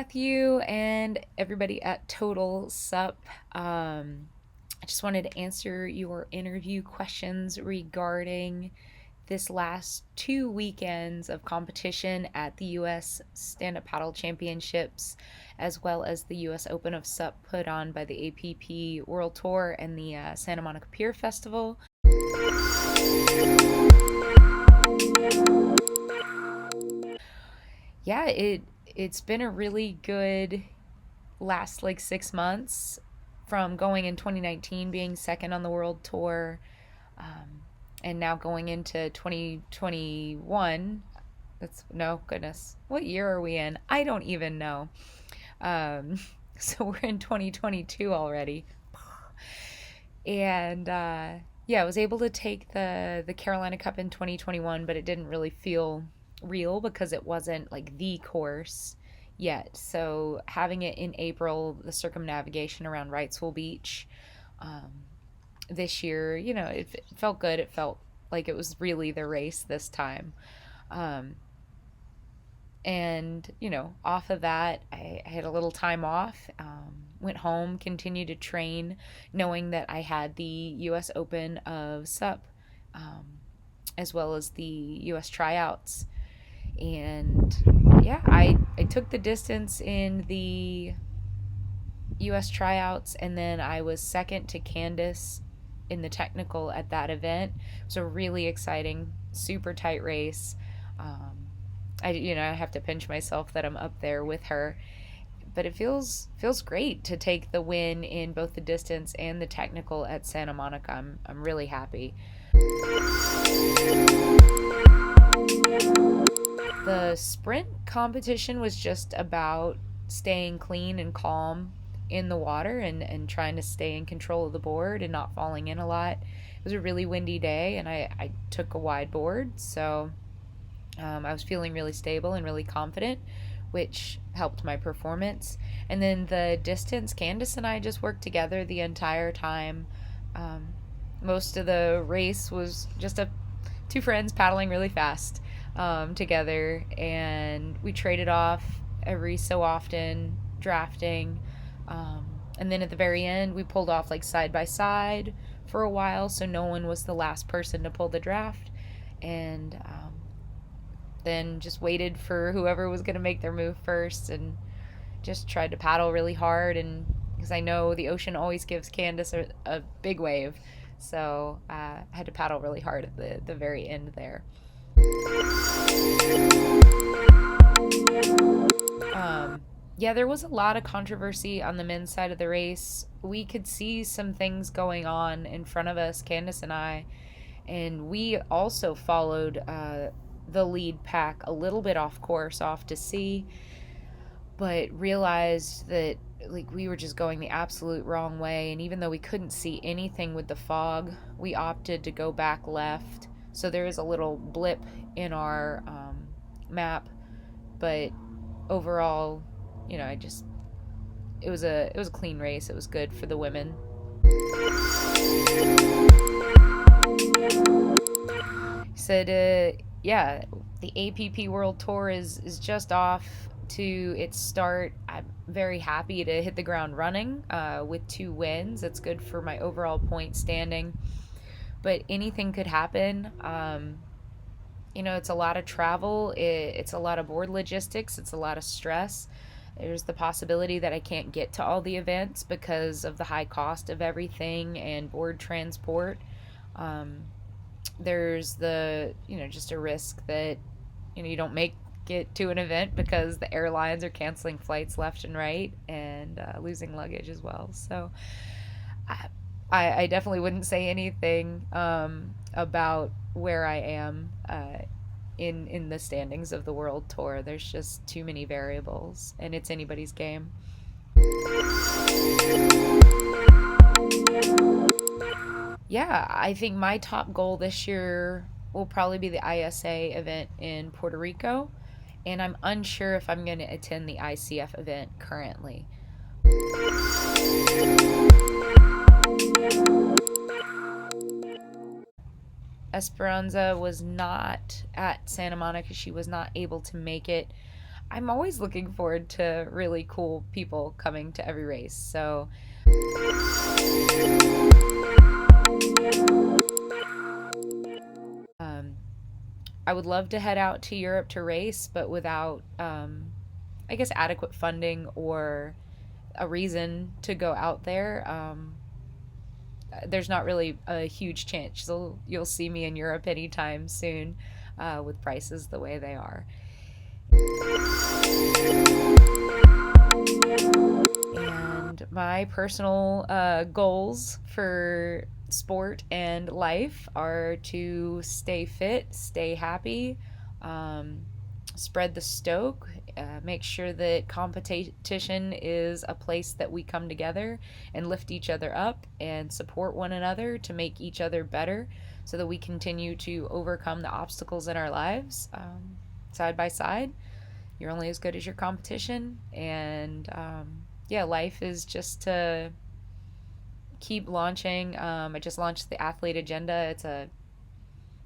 Matthew and everybody at TotalSUP. I just wanted to answer your interview questions regarding this last 2 weekends of competition at the US Stand Up Paddle Championships, as well as the US Open of SUP put on by the APP World Tour and the Santa Monica Pier Festival. Yeah, it's been a really good last like 6 months, from going in 2019 being second on the world tour, and now going into 2021. That's no goodness, what year are we in? I don't even know. um, so we're in 2022 already. And yeah, I was able to take the Carolina Cup in 2021, but it didn't really feel real because it wasn't like the course yet. So having it in April, the circumnavigation around Wrightsville Beach, um, this year, it felt good. It felt like it was really the race this time. Um, and off of that, I had a little time off, went home, continued to train, knowing that I had the US Open of SUP, um, as well as the US tryouts. And yeah, I took the distance in the US tryouts, and then I was second to Candace in the technical at that event. It was a really exciting, super tight race. I have to pinch myself that I'm up there with her, but it feels great to take the win in both the distance and the technical at Santa Monica. I'm really happy. The sprint competition was just about staying clean and calm in the water, and trying to stay in control of the board and not falling in a lot. It was a really windy day, and I took a wide board, so I was feeling really stable and really confident, which helped my performance. And then the distance, Candace and I just worked together the entire time. Um, Most of the race was just two friends paddling really fast, together, and we traded off every so often, drafting. And then at the very end, we pulled off like side by side for a while, so no one was the last person to pull the draft. And then just waited for whoever was going to make their move first, and just tried to paddle really hard. And because I know the ocean always gives Candace a big wave, so I had to paddle really hard at the very end there. Yeah, there was a lot of controversy on the men's side of the race. We could see some things going on in front of us, Candace and I, and we also followed the lead pack a little bit off course, off to sea, but realized that like we were just going the absolute wrong way. And even though we couldn't see anything with the fog, we opted to go back left. So there is a little blip in our map, but overall, it was a clean race. It was good for the women. Said, yeah, the APP World Tour is just off to its start. I'm very happy to hit the ground running with 2 wins. It's good for my overall point standing, but anything could happen. It's a lot of travel. It's a lot of board logistics. It's a lot of stress. There's the possibility that I can't get to all the events because of the high cost of everything and board transport. There's just a risk that, you don't make it to an event because the airlines are canceling flights left and right, and losing luggage as well. So I definitely wouldn't say anything about where I am in the standings of the World Tour. There's just too many variables, and it's anybody's game. Yeah, I think my top goal this year will probably be the ISA event in Puerto Rico, and I'm unsure if I'm going to attend the ICF event currently. Esperanza was not at Santa Monica. She was not able to make it. I'm always looking forward to really cool people coming to every race. So um, I would love to head out to Europe to race, but without, I guess, adequate funding or a reason to go out there. There's not really a huge chance you'll see me in Europe anytime soon, with prices the way they are. And my personal goals for sport and life are to stay fit, stay happy, um, spread the stoke, make sure that competition is a place that we come together and lift each other up and support one another to make each other better so that we continue to overcome the obstacles in our lives, side by side. You're only as good as your competition. And yeah, life is just to keep launching. I just launched the Athlete Agenda. It's a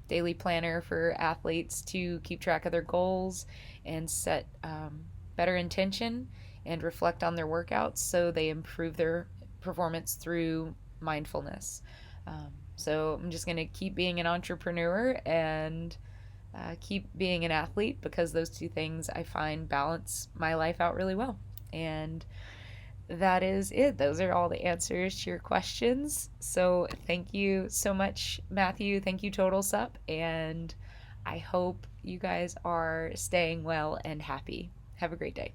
daily planner for athletes to keep track of their goals and set better intention and reflect on their workouts so they improve their performance through mindfulness. So I'm just going to keep being an entrepreneur and keep being an athlete, because those two things I find balance my life out really well. And that is it. Those are all the answers to your questions. So thank you so much, Matthew. Thank you, TotalSUP. And I hope you guys are staying well and happy. Have a great day.